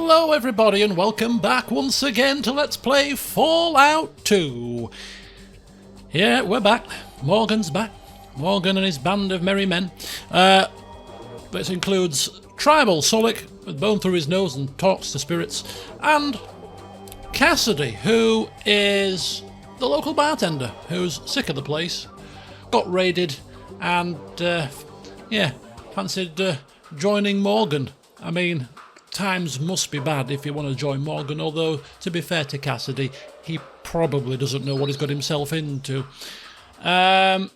Hello everybody and welcome back once again to Let's Play Fallout 2. Yeah, we're back. Morgan's back. Morgan and his band of merry men. This includes Tribal Sulik with bone through his nose and talks to spirits, and Cassidy, who is the local bartender who's sick of the place, got raided, and fancied joining Morgan. I mean, times must be bad if you want to join Morgan, although, to be fair to Cassidy, he probably doesn't know what he's got himself into. It's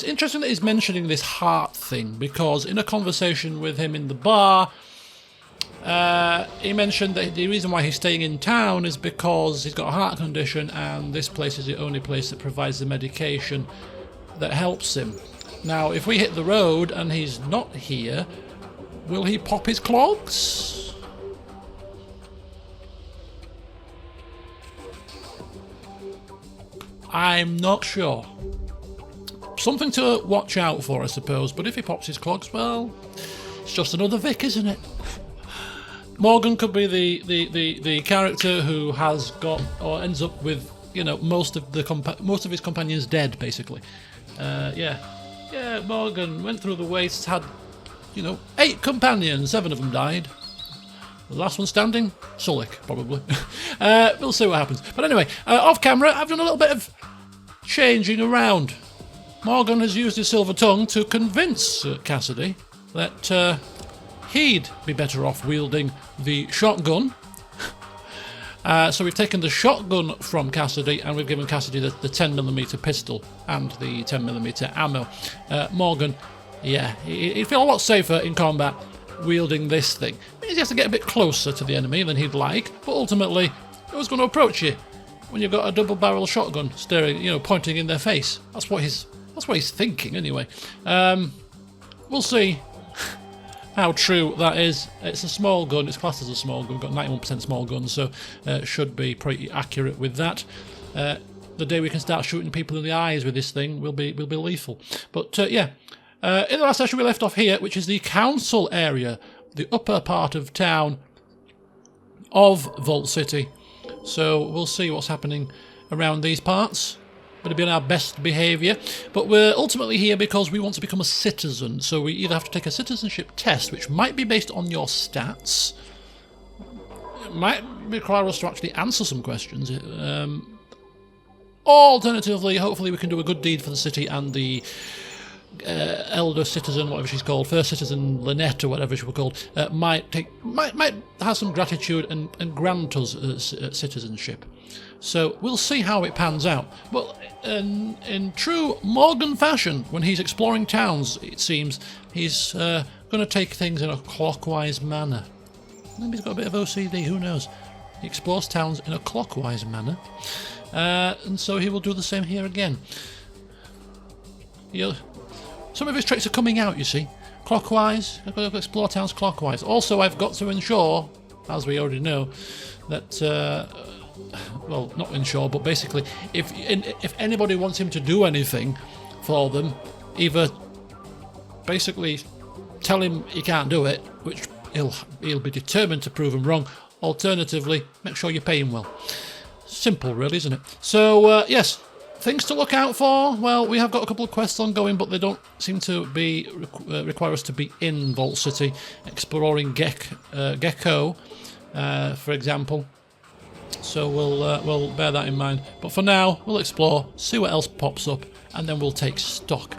interesting that he's mentioning this heart thing, because in a conversation with him in the bar, he mentioned that the reason why he's staying in town is because he's got a heart condition and this place is the only place that provides the medication that helps him. Now, if we hit the road and he's not here, will he pop his clogs? I'm not sure. Something to watch out for, I suppose, but if he pops his clogs, well, it's just another Vic, isn't it? Morgan could be the character who has got, or ends up with, you know, most of his companions dead, basically. Morgan went through the wastes, had, 8 companions, 7 of them died. The last one standing? Sulik, probably. We'll see what happens. But anyway, off camera, I've done a little bit of changing around. Morgan has used his silver tongue to convince Cassidy that he'd be better off wielding the shotgun. So we've taken the shotgun from Cassidy and we've given Cassidy the 10mm pistol and the 10mm ammo. Morgan, he'd feel a lot safer in combat wielding this thing. It means he has to get a bit closer to the enemy than he'd like, but ultimately, who's going to approach you when you've got a double-barrel shotgun staring, pointing in their face? That's what he's thinking, anyway. We'll see how true that is. It's a small gun. It's classed as a small gun. We've got 91% small guns, so should be pretty accurate with that. The day we can start shooting people in the eyes with this thing will be lethal. But in the last session we left off here, which is the council area, the upper part of town of Vault City. So we'll see what's happening around these parts. Going to be on our best behaviour, but we're ultimately here because we want to become a citizen. So we either have to take a citizenship test, which might be based on your stats. It might require us to actually answer some questions. Alternatively, hopefully we can do a good deed for the city and the elder citizen, whatever she's called, first citizen Lynette or whatever she was called, might have some gratitude and grant us citizenship. So we'll see how it pans out. But in true Morgan fashion, when he's exploring towns, it seems he's going to take things in a clockwise manner. Maybe he's got a bit of OCD, who knows? He explores towns in a clockwise manner, and so he will do the same here again. Some of his tricks are coming out, you see. Clockwise, I've got to explore towns clockwise. Also, I've got to ensure, as we already know, that well, not ensure, but basically, if anybody wants him to do anything for them, either basically tell him he can't do it, which he'll be determined to prove him wrong. Alternatively, make sure you pay him well. Simple, really, isn't it? So, yes, things to look out for. Well, we have got a couple of quests ongoing, but they don't seem to be require us to be in Vault City, exploring Gecko, for example. So we'll bear that in mind. But for now, we'll explore, see what else pops up, and then we'll take stock.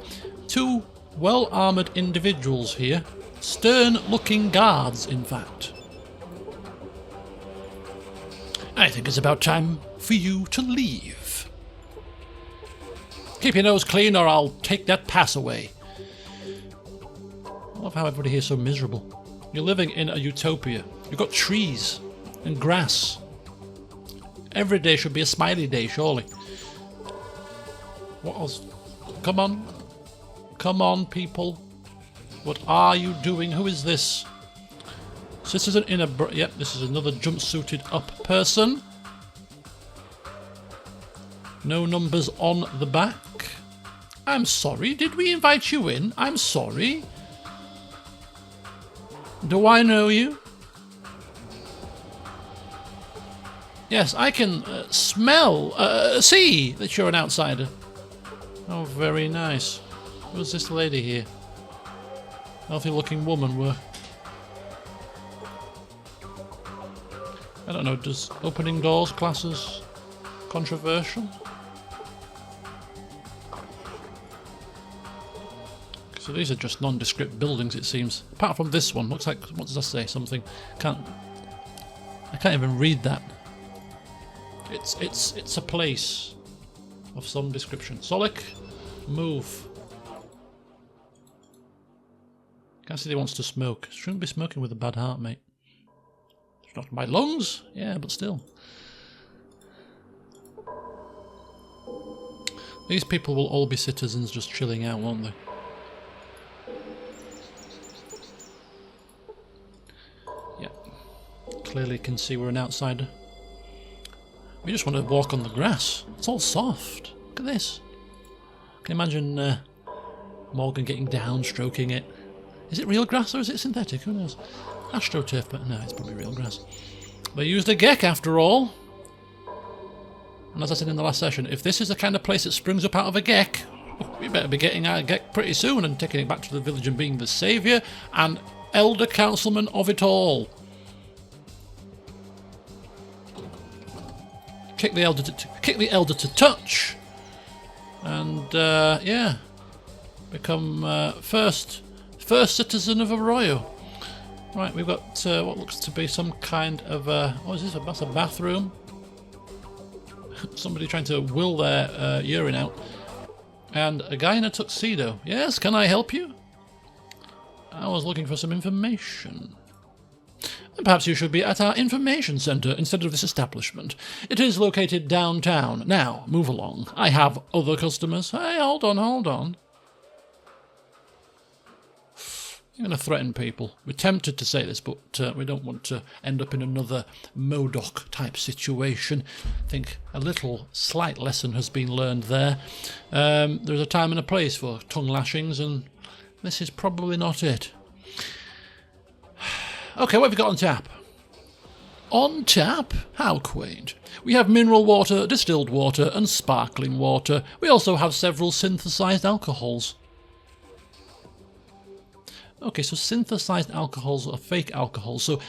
2 well-armoured individuals here. Stern-looking guards, in fact. I think it's about time for you to leave. Keep your nose clean or I'll take that pass away. I love how everybody here is so miserable. You're living in a utopia. You've got trees and grass. Every day should be a smiley day, surely. What else? Come on. Come on, people. What are you doing? Who is this? Citizen in a... Yep, this is another jumpsuited up person. No numbers on the back. I'm sorry, did we invite you in? I'm sorry. Do I know you? Yes, I can see that you're an outsider. Oh, very nice. Who's this lady here? Healthy-looking woman. I don't know. Does opening doors class as controversial? So these are just nondescript buildings, it seems. Apart from this one, looks like, what does that say? Something. I can't even read that. It's a place of some description. Solek, move. Cassidy wants to smoke. Shouldn't be smoking with a bad heart, mate. It's not my lungs. Yeah, but still. These people will all be citizens just chilling out, won't they? Yeah. Clearly can see we're an outsider. We just want to walk on the grass. It's all soft. Look at this. Can you imagine Morgan getting down, stroking it? Is it real grass or is it synthetic? Who knows? AstroTurf, but no, it's probably real grass. They used a Gek after all. And as I said in the last session, if this is the kind of place that springs up out of a Gek, we better be getting our Gek pretty soon and taking it back to the village and being the saviour and elder councilman of it all. Kick the elder to touch, and yeah, become first citizen of Arroyo. Right, we've got what looks to be some kind of what is this? That's a bathroom. Somebody trying to will their urine out, and a guy in a tuxedo. Yes, can I help you? I was looking for some information. Perhaps you should be at our information centre instead of this establishment. It is located downtown. Now, move along. I have other customers. Hey, hold on. You're going to threaten people. We're tempted to say this, but we don't want to end up in another MODOK-type situation. I think a slight lesson has been learned there. There's a time and a place for tongue lashings, and this is probably not it. Okay, what have we got on tap? On tap? How quaint. We have mineral water, distilled water, and sparkling water. We also have several synthesized alcohols. Okay, so synthesized alcohols are fake alcohols. So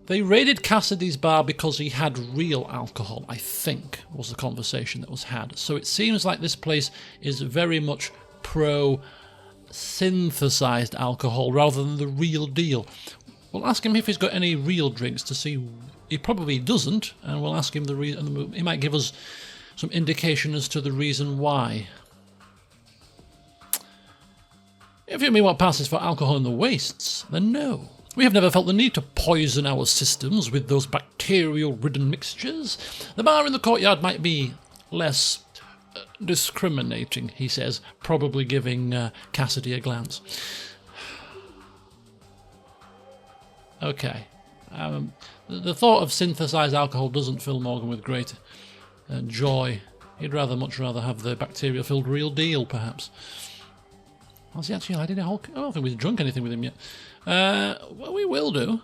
they raided Cassidy's bar because he had real alcohol, I think, was the conversation that was had. So it seems like this place is very much pro synthesized alcohol rather than the real deal. We'll ask him if he's got any real drinks to see. He probably doesn't, and we'll ask him the reason. He might give us some indication as to the reason why. If you mean what passes for alcohol in the wastes, then no. We have never felt the need to poison our systems with those bacterial-ridden mixtures. The bar in the courtyard might be less discriminating, he says, probably giving Cassidy a glance. Okay. The thought of synthesized alcohol doesn't fill Morgan with great joy. He'd much rather have the bacteria-filled real deal, perhaps. Has he actually had any alcohol? I don't think we've drunk anything with him yet. Well, we will do.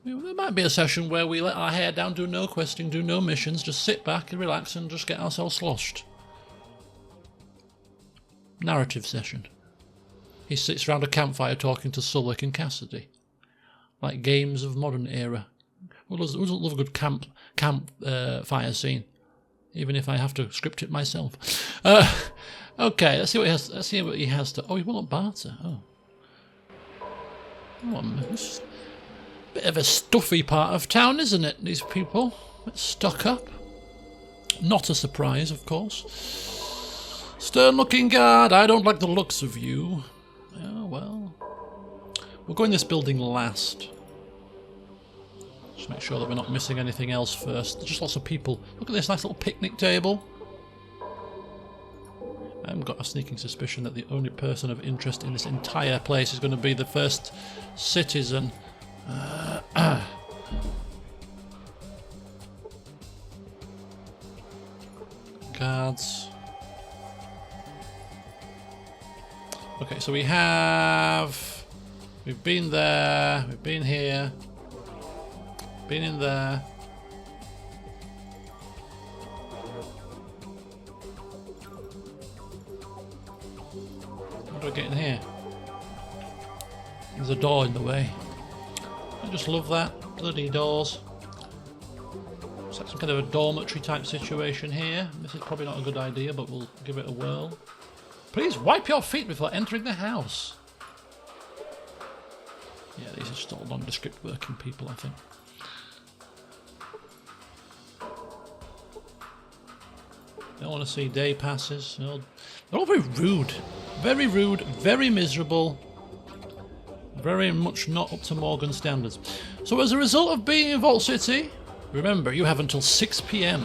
There might be a session where we let our hair down, do no questing, do no missions, just sit back and relax and just get ourselves sloshed. Narrative session. He sits round a campfire talking to Sullick and Cassidy. Like games of modern era. Who doesn't love a good campfire scene? Even if I have to script it myself. Okay, let's see what he has to. Oh, he won't barter. Oh, this is a bit of a stuffy part of town, isn't it? These people, it's stuck up. Not a surprise, of course. Stern-looking guard. I don't like the looks of you. Oh well. We'll go in this building last. Just make sure that we're not missing anything else first. There's just lots of people. Look at this nice little picnic table. I've got a sneaking suspicion that the only person of interest in this entire place is going to be the first citizen. Guards. Okay, so we've been there, we've been here, been in there. do I get in here? There's a door in the way. I just love that. Bloody doors. It's like some kind of a dormitory type situation here. This is probably not a good idea, but we'll give it a whirl. Please wipe your feet before entering the house. Yeah, these are just all nondescript working people, I think. Don't want to see day passes. They're all very rude. Very rude, very miserable. Very much not up to Morgan standards. So as a result of being in Vault City, remember, you have until 6 PM.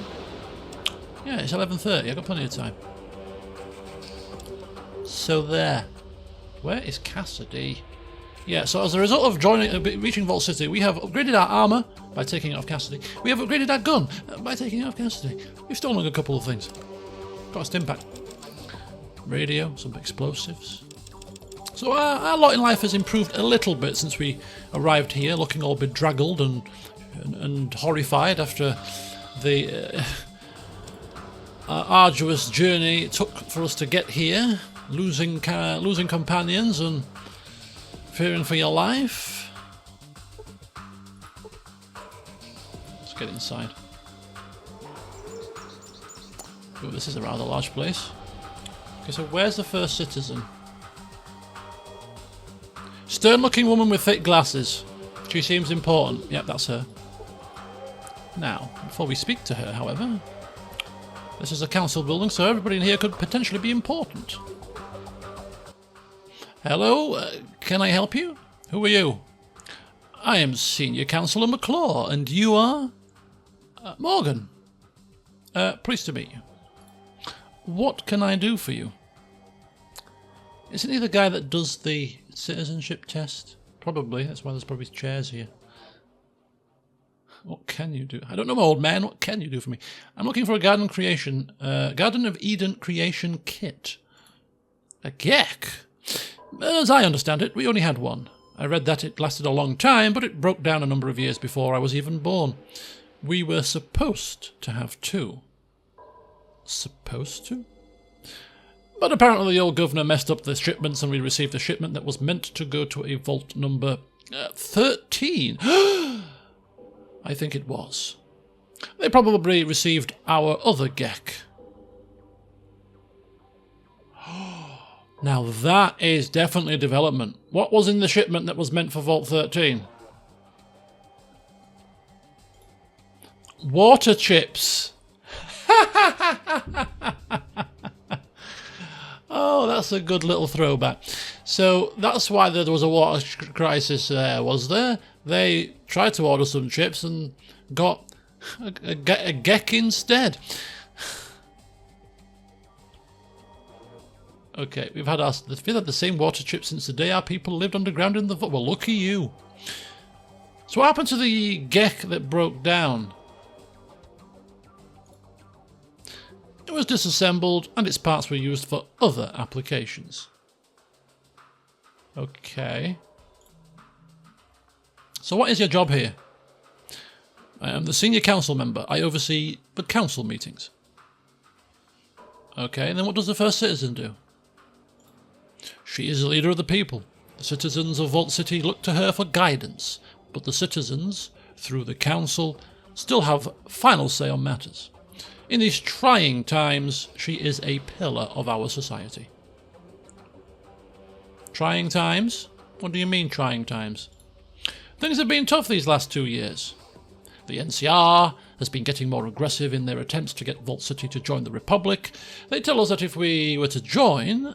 Yeah, it's 11:30. I've got plenty of time. So there. Where is Cassidy? Yeah, so as a result of reaching Vault City, we have upgraded our armour by taking it off Cassidy. We have upgraded our gun by taking it off Cassidy. We've stolen a couple of things. Got a stim pack. Radio, some explosives. So our lot in life has improved a little bit since we arrived here, looking all bedraggled and horrified after the arduous journey it took for us to get here, losing companions and fearing for your life. Let's get inside. Ooh, this is a rather large place. Okay, so where's the first citizen? Stern-looking woman with thick glasses. She seems important. Yep, that's her. Now, before we speak to her, however, this is a council building, so everybody in here could potentially be important. Hello, can I help you? Who are you? I am Senior Councillor McClaw, and you are? Morgan. Pleased to meet you. What can I do for you? Isn't he the guy that does the citizenship test? Probably, that's why there's probably chairs here. What can you do? I don't know, my old man, what can you do for me? I'm looking for a Garden of Eden creation kit. A Gek? As I understand it, we only had one. I read that it lasted a long time, but it broke down a number of years before I was even born. We were supposed to have two. Supposed to? But apparently the old governor messed up the shipments and we received a shipment that was meant to go to a vault number 13. I think it was. They probably received our other Gek. Now that is definitely a development. What was in the shipment that was meant for Vault 13? Water chips. Oh, that's a good little throwback. So that's why there was a water crisis there, was there? They tried to order some chips and got a Gek instead. Okay, we've had the same water chips since the day our people lived underground in the vault. Well, lucky you. So what happened to the Gek that broke down? It was disassembled and its parts were used for other applications. Okay. So what is your job here? I am the senior council member. I oversee the council meetings. Okay, and then what does the first citizen do? She is the leader of the people. The citizens of Vault City look to her for guidance, but the citizens, through the council, still have final say on matters. In these trying times, she is a pillar of our society. Trying times? What do you mean, trying times? Things have been tough these last 2 years. The NCR has been getting more aggressive in their attempts to get Vault City to join the Republic. They tell us that if we were to join,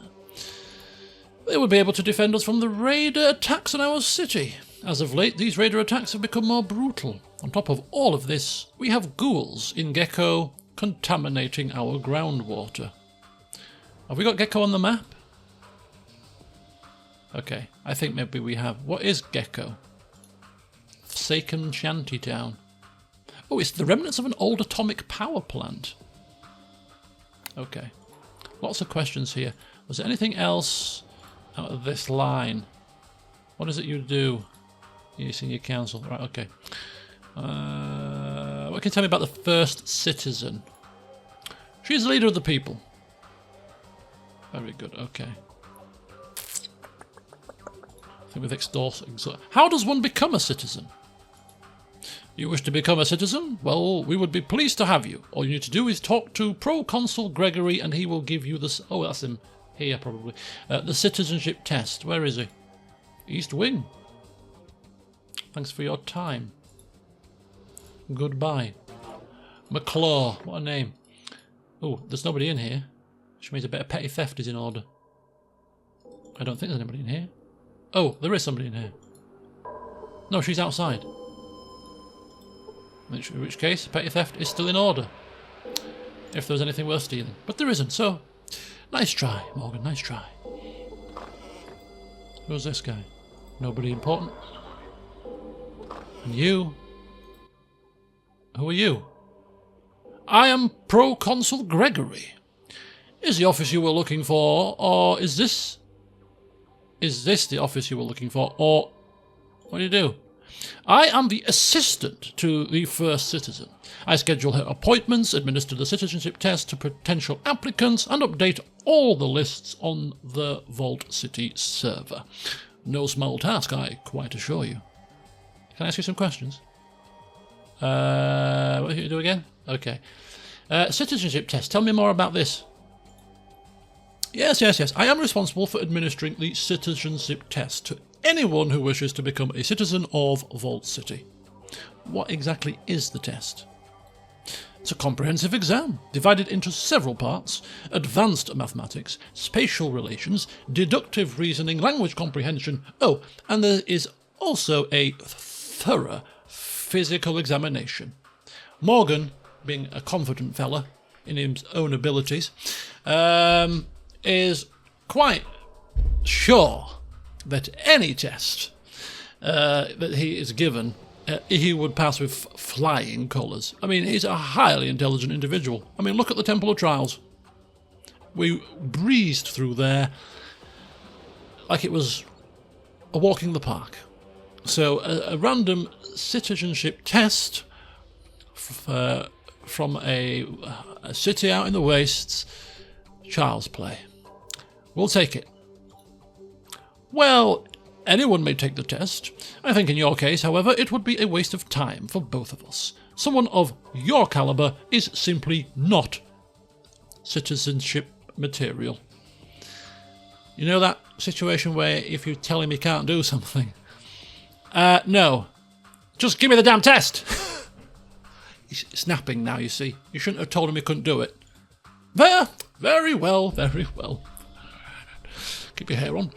they would be able to defend us from the raider attacks on our city. As of late, these raider attacks have become more brutal. On top of all of this, we have ghouls in Gecko contaminating our groundwater. Have we got Gecko on the map? Okay, I think maybe we have. What is Gecko? Forsaken Shantytown. Oh, it's the remnants of an old atomic power plant. Okay. Lots of questions here. Was there anything else out of this line? What is it you do? You're senior council. Right, okay. What can you tell me about the first citizen? She's the leader of the people. Very good, okay. think with extorting. So, how does one become a citizen? You wish to become a citizen? Well, we would be pleased to have you. All you need to do is talk to Proconsul Gregory and he will give you the... Oh, that's him. Here, probably. The citizenship test. Where is he? East Wing. Thanks for your time. Goodbye. McClaw. What a name. Oh, there's nobody in here. Which means a bit of petty theft is in order. I don't think there's anybody in here. Oh, there is somebody in here. No, she's outside. In which case, petty theft is still in order. If there was anything worth stealing. But there isn't, so... Nice try, Morgan, nice try. Who's this guy? Nobody important? And you? Who are you? I am Proconsul Gregory. Is the office you were looking for, or is this... Is this the office you were looking for, or... What do you do? I am the assistant to the first citizen. I schedule her appointments, administer the citizenship test to potential applicants, and update all the lists on the Vault City server. No small task, I quite assure you. Can I ask you some questions? What do you do again? Okay. Citizenship test. Tell me more about this. Yes. I am responsible for administering the citizenship test to anyone who wishes to become a citizen of Vault City. What exactly is the test? It's a comprehensive exam, divided into several parts: advanced mathematics, spatial relations, deductive reasoning, language comprehension. Oh, and there is also a thorough physical examination. Morgan, being a confident fella in his own abilities, is quite sure that any test that he is given, he would pass with flying colours. I mean, he's a highly intelligent individual. I mean, look at the Temple of Trials. We breezed through there like it was a walk in the park. So a random citizenship test from a city out in the wastes, child's play. We'll take it. Well, anyone may take the test. I think in your case, however, it would be a waste of time for both of us. Someone of your caliber is simply not citizenship material. You know that situation where if you tell him he can't do something? No. Just give me the damn test! He's snapping now, you see. You shouldn't have told him he couldn't do it. There! Very well, very well. Keep your hair on.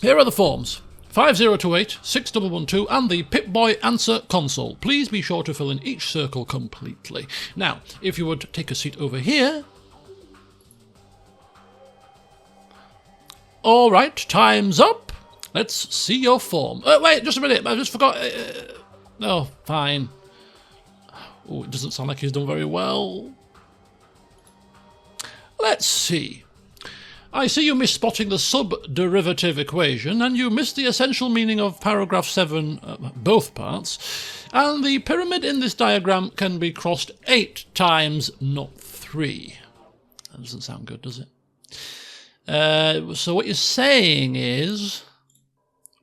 Here are the forms. 5028, 6112 and the Pip-Boy Answer Console. Please be sure to fill in each circle completely. Now, if you would take a seat over here. Alright, time's up. Let's see your form. Wait, just a minute, I just forgot. Oh, fine. Oh, it doesn't sound like he's done very well. Let's see. I see you misspotting the sub-derivative equation, and you missed the essential meaning of paragraph 7, both parts, and the pyramid in this diagram can be crossed 8 times, not 3. That doesn't sound good, does it? So what you're saying is...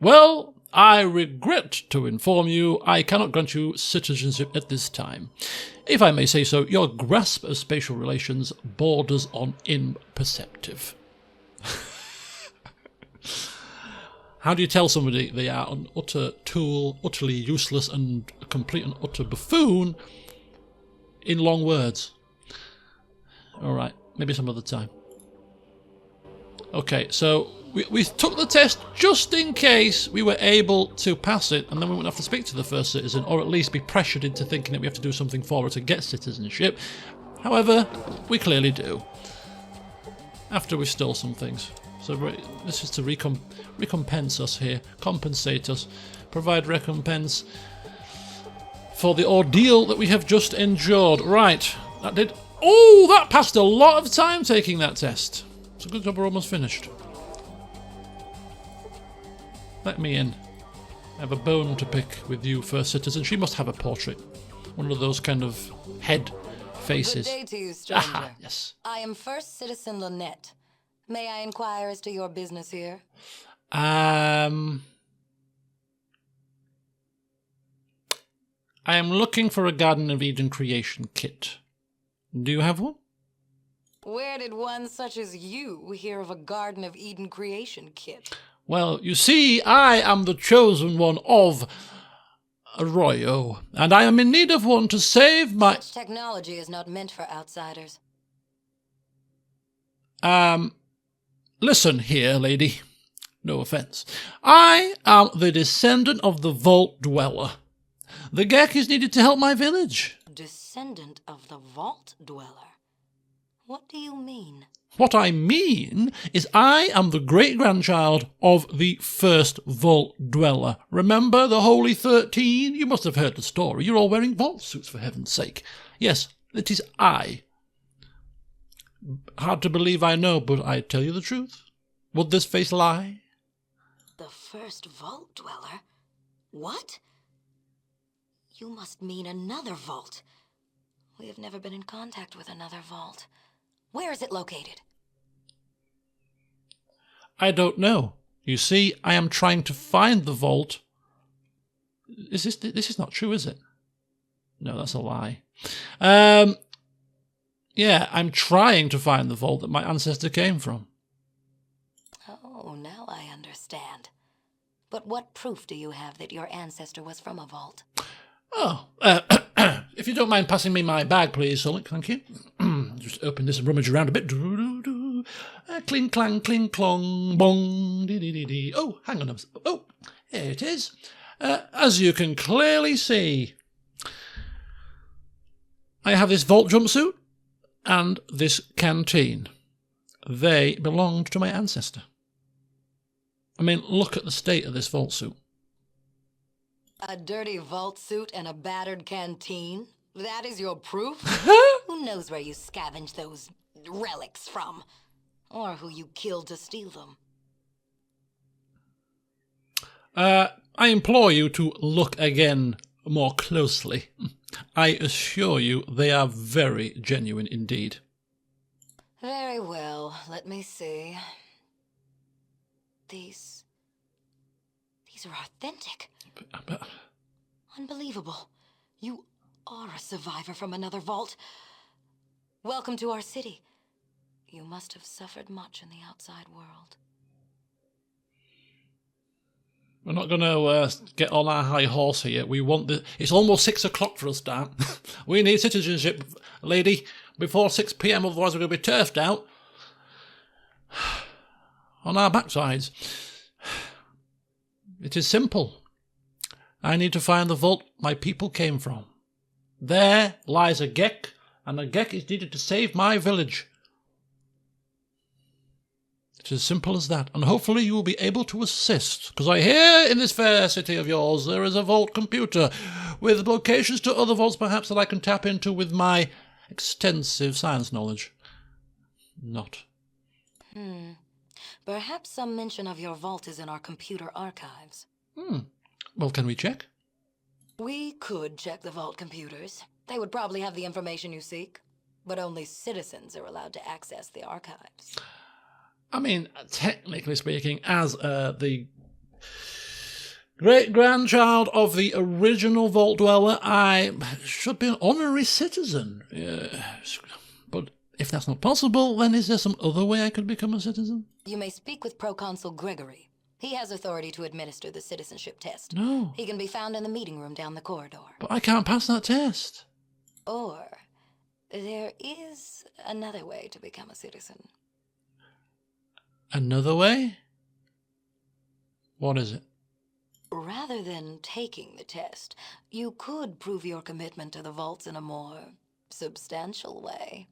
Well, I regret to inform you I cannot grant you citizenship at this time. If I may say so, your grasp of spatial relations borders on imperceptive. How do you tell somebody they are an utter tool, utterly useless and a complete and utter buffoon in long words? Alright, maybe some other time. Okay, so we took the test just in case we were able to pass it, and then we wouldn't have to speak to the first citizen, or at least be pressured into thinking that we have to do something for her to get citizenship. However, we clearly do. After we stole some things. So this is to recompense us here, compensate us, provide recompense for the ordeal that we have just endured. Right, that did... Oh, that passed a lot of time taking that test. It's a good job we're almost finished. Let me in. I have a bone to pick with you, first citizen. She must have a portrait. One of those kind of head faces. Good day to you, stranger. Aha, yes. I am First Citizen Lynette. May I inquire as to your business here? I am looking for a Garden of Eden creation kit. Do you have one? Where did one such as you hear of a Garden of Eden creation kit? Well, you see, I am the chosen one of Arroyo, and I am in need of one to save my... Such technology is not meant for outsiders. Listen here, lady. No offense. I am the descendant of the Vault Dweller. The Gek is needed to help my village. Descendant of the Vault Dweller? What do you mean? What I mean is I am the great-grandchild of the first Vault Dweller. Remember the Holy 13? You must have heard the story. You're all wearing vault suits, for heaven's sake. Yes, it is I. Hard to believe, I know, but I tell you the truth. Would this face lie? The first Vault Dweller? What? You must mean another vault. We have never been in contact with another vault. Where is it located? I don't know. You see, I am trying to find the vault. This is not true, is it? No, that's a lie. Yeah, I'm trying to find the vault that my ancestor came from. Oh, now I understand. But what proof do you have that your ancestor was from a vault? Oh, if you don't mind passing me my bag, please, Sulik, thank you. Just open this and rummage around a bit. Cling, clang, cling, clong, bong, dee-dee-dee-dee. Oh, hang on. Oh, here it is. As you can clearly see, I have this vault jumpsuit and this canteen. They belonged to my ancestor. I mean, look at the state of this vault suit. A dirty vault suit and a battered canteen? That is your proof? Who knows where you scavenged those relics from? Or who you killed to steal them? I implore you to look again more closely. I assure you they are very genuine indeed. Very well, let me see. These are authentic. But Unbelievable. You are a survivor from another vault. Welcome to our city. You must have suffered much in the outside world. we're not going to get on our high horse here. We want the... It's almost 6 o'clock for us, Dan. We need citizenship, lady, before 6 p.m, otherwise we're going to be turfed out. On our backsides. It is simple. I need to find the vault my people came from. There lies a Gek, and a Gek is needed to save my village. It's as simple as that, and hopefully you will be able to assist, because I hear in this fair city of yours there is a vault computer, with locations to other vaults perhaps that I can tap into with my extensive science knowledge. Not. Perhaps some mention of your vault is in our computer archives. Well, can we check? We could check the vault computers. They would probably have the information you seek. But only citizens are allowed to access the archives. I mean, technically speaking, as the great-grandchild of the original Vault Dweller, I should be an honorary citizen. But if that's not possible, then is there some other way I could become a citizen? You may speak with Proconsul Gregory. He has authority to administer the citizenship test. No. He can be found in the meeting room down the corridor. But I can't pass that test. Or there is another way to become a citizen. Another way? What is it? Rather than taking the test, you could prove your commitment to the vaults in a more substantial way.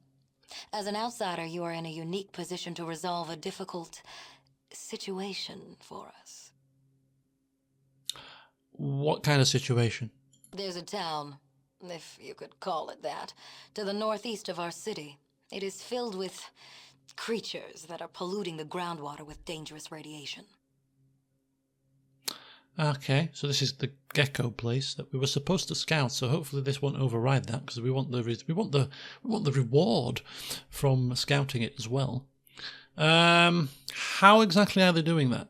As an outsider, you are in a unique position to resolve a difficult situation for us. What kind of situation? There's a town, if you could call it that, to the northeast of our city. It is filled with creatures that are polluting the groundwater with dangerous radiation. Okay, so this is the gecko place that we were supposed to scout. So hopefully this won't override that, because we want the reward from scouting it as well. How exactly are they doing that?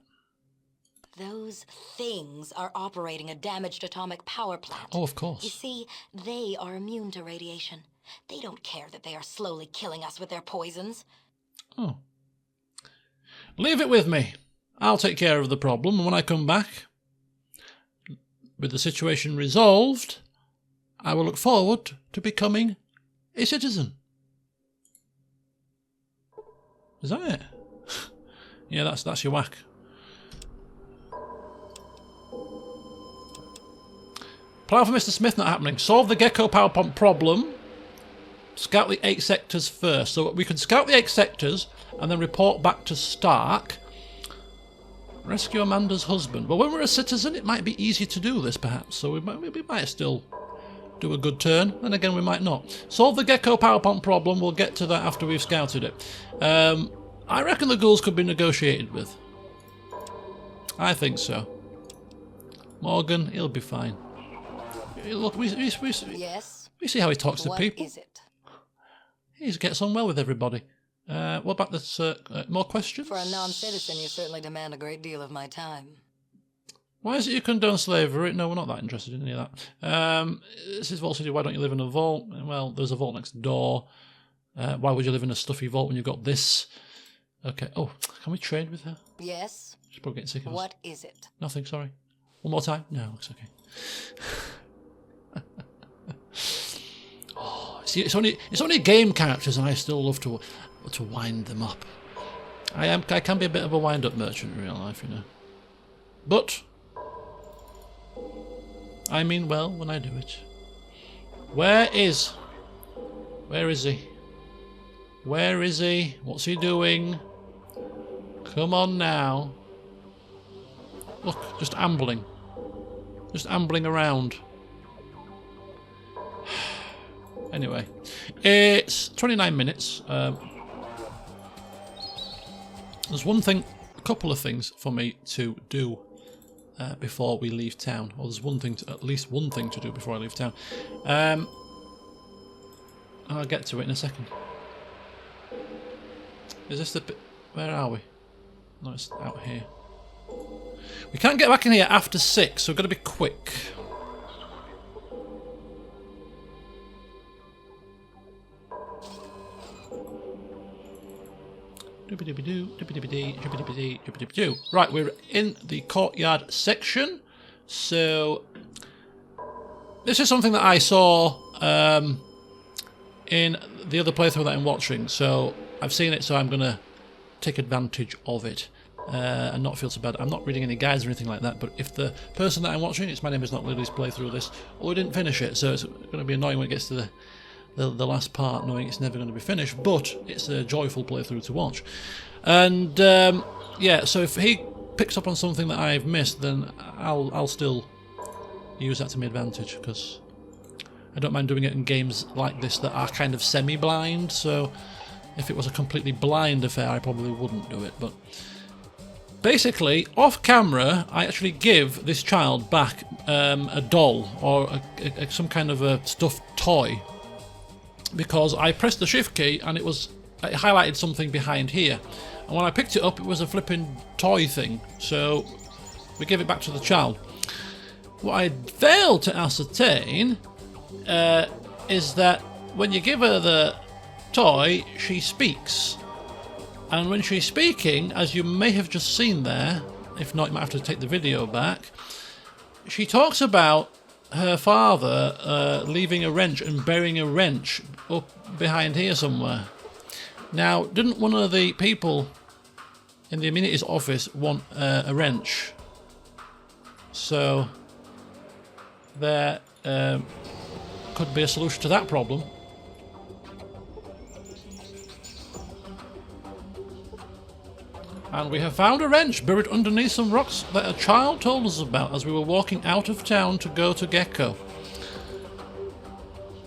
Those things are operating a damaged atomic power plant. Oh, of You course. see, they are immune to radiation. They don't care that they are slowly killing us with their poisons. Oh. Leave it with me. I'll take care of the problem, and when I come back, with the situation resolved, I will look forward to becoming a citizen. Is that it? Yeah, that's your whack. Plan for Mr. Smith not happening. Solve the Gecko power pump problem. Scout the 8 sectors first. So we can scout the 8 sectors and then report back to Stark. Rescue Amanda's husband. Well, when we're a citizen, it might be easier to do this, perhaps. So we might still do a good turn. And again, we might not. Solve the Gecko power pump problem. We'll get to that after we've scouted it. I reckon the ghouls could be negotiated with. I think so. Morgan, he'll be fine. Look, we Yes? see how he talks to What people. is it? He gets on well with everybody. What about this? More questions? For a non-citizen, you certainly demand a great deal of my time. Why is it you condone slavery? No, we're not that interested in any of that. This is Vault City. Why don't you live in a vault? Well, there's a vault next door. Why would you live in a stuffy vault when you've got this? Okay. Oh, can we trade with her? Yes? She's probably getting sick of us. What is it? Nothing, sorry. One more time? No, looks okay. Oh, see, it's only game characters, and I still love to wind them up. I can be a bit of a wind-up merchant in real life, you know. But I mean well when I do it. Where is he? Where is he? What's he doing? Come on now. Look, just ambling. Just ambling around. Anyway, it's 29 minutes. There's a couple of things for me to do before we leave town. Or there's at least one thing to do before I leave town. I'll get to it in a second. Is this the bit? Where are we? No, it's out here. We can't get back in here after 6, so we've got to be quick. Right, we're in the courtyard section. So this is something that I saw in the other playthrough that I'm watching. So I've seen it, so I'm going to take advantage of it and not feel so bad. I'm not reading any guides or anything like that, but if the person that I'm watching, it's My Name Is Not Lily's playthrough of this, or didn't finish it, so it's going to be annoying when it gets to the last part, knowing it's never going to be finished, but it's a joyful playthrough to watch. And yeah, so if he picks up on something that I've missed, then I'll still use that to my advantage, because I don't mind doing it in games like this that are kind of semi-blind. So if it was a completely blind affair, I probably wouldn't do it. But basically, off camera, I actually give this child back a doll or some kind of a stuffed toy, because I pressed the shift key and it highlighted something behind here, and when I picked it up, it was a flipping toy thing. So we give it back to the child. What I failed to ascertain is that when you give her the toy, she speaks, and when she's speaking, as you may have just seen there, if not, you might have to take the video back, she talks about her father leaving a wrench and burying a wrench up behind here somewhere. Now, didn't one of the people in the amenities office want a wrench? So there could be a solution to that problem. And we have found a wrench buried underneath some rocks that a child told us about as we were walking out of town to go to Gecko.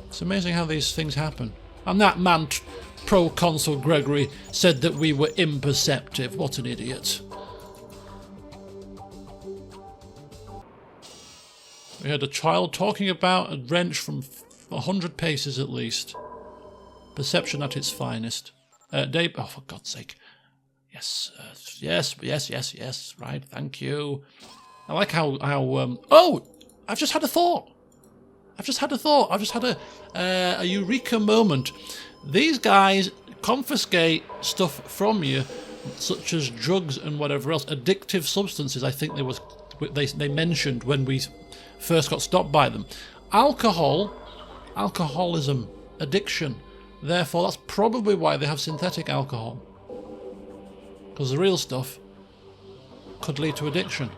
It's amazing how these things happen. And that man, Proconsul Gregory, said that we were imperceptive. What an idiot. We had a child talking about a wrench from 100 paces at least. Perception at its finest. Dave, oh, for God's sake. Yes, yes. Right, thank you. I like how oh, I've just had a thought. I've just had a eureka moment. These guys confiscate stuff from you, such as drugs and whatever else, addictive substances. I think they mentioned when we first got stopped by them. Alcoholism, addiction. Therefore, that's probably why they have synthetic alcohol. Because the real stuff could lead to addiction.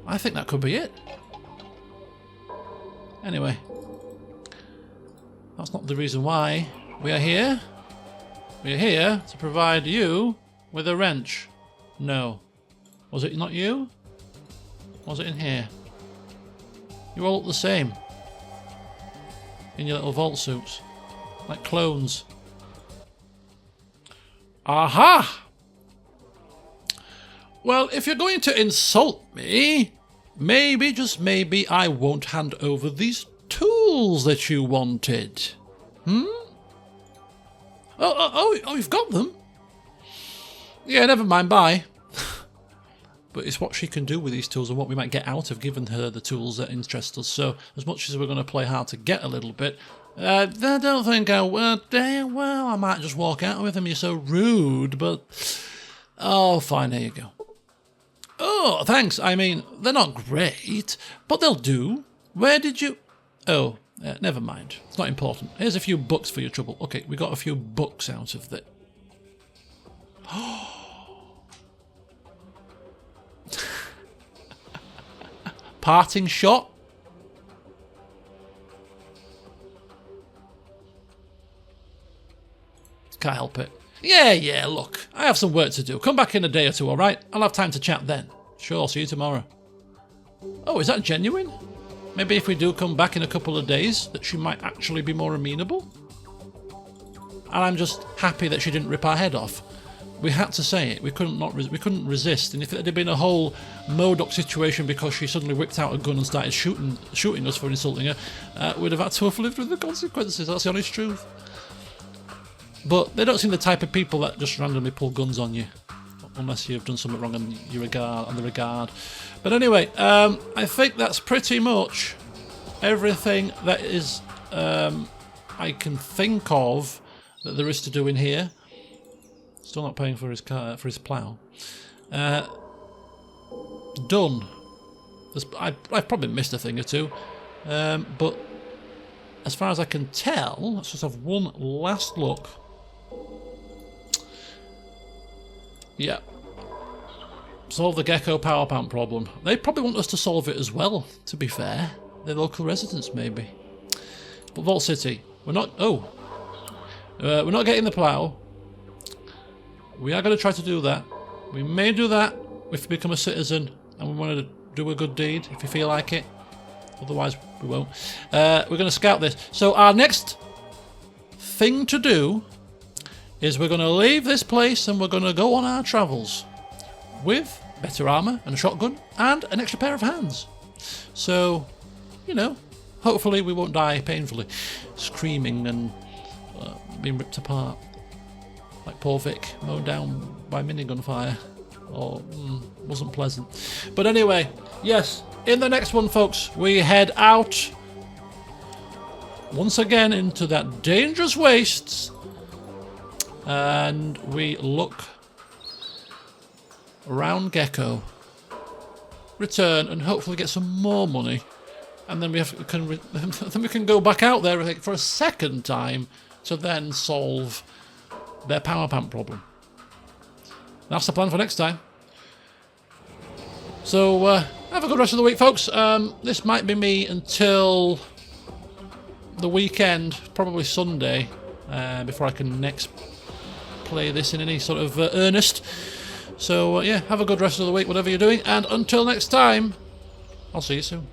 I think that could be it. Anyway, that's not the reason why we are here. We are here to provide you with a wrench. No. Was it not you? Was it in here? You all look the same. In your little vault suits. Like clones. Aha! Well, if you're going to insult me, maybe, just maybe, I won't hand over these tools that you wanted. Oh, you've got them? Yeah, never mind, bye. But it's what she can do with these tools and what we might get out of giving her the tools that interest us. So, as much as we're going to play hard to get a little bit, I don't think I will. Well, I might just walk out with them. You're so rude, but... Oh, fine, there you go. Oh, thanks. I mean, they're not great, but they'll do. Where did you... Oh, never mind. It's not important. Here's a few bucks for your trouble. Okay, we got a few bucks out of that. Parting shot? Can't help it. Yeah, look. I have some work to do. Come back in a day or two, alright? I'll have time to chat then. Sure, see you tomorrow. Oh, is that genuine? Maybe if we do come back in a couple of days, that she might actually be more amenable? And I'm just happy that she didn't rip our head off. We had to say it. We couldn't resist. And if it had been a whole MODOK situation because she suddenly whipped out a gun and started shooting us for insulting her, we'd have had to have lived with the consequences. That's the honest truth. But they don't seem the type of people that just randomly pull guns on you, unless you've done something wrong on the regard. But anyway, I think that's pretty much everything that is I can think of that there is to do in here. Still not paying for his car, for his plough. Done. I've probably missed a thing or two, but as far as I can tell, let's just have one last look. Yeah. Solve the gecko power plant problem. They probably want us to solve it as well, to be fair. They're local residents, maybe. But Vault City, we're not... Oh. We're not getting the plough. We are going to try to do that. We may do that if we become a citizen and we want to do a good deed, if you feel like it. Otherwise, we won't. We're going to scout this. So our next thing to do is we're going to leave this place and we're going to go on our travels with better armour and a shotgun and an extra pair of hands. So, you know, hopefully we won't die painfully, screaming and being ripped apart. Like poor Vic, mowed down by minigun fire. Or, wasn't pleasant. But anyway, yes, in the next one, folks, we head out once again into that dangerous wastes. And we look around Gecko. Return and hopefully get some more money. And then we can go back out there for a second time to then solve their power plant problem. That's the plan for next time. So, have a good rest of the week, folks. This might be me until the weekend, probably Sunday, before I can next play this in any sort of earnest. So, yeah, have a good rest of the week, whatever you're doing. And until next time, I'll see you soon.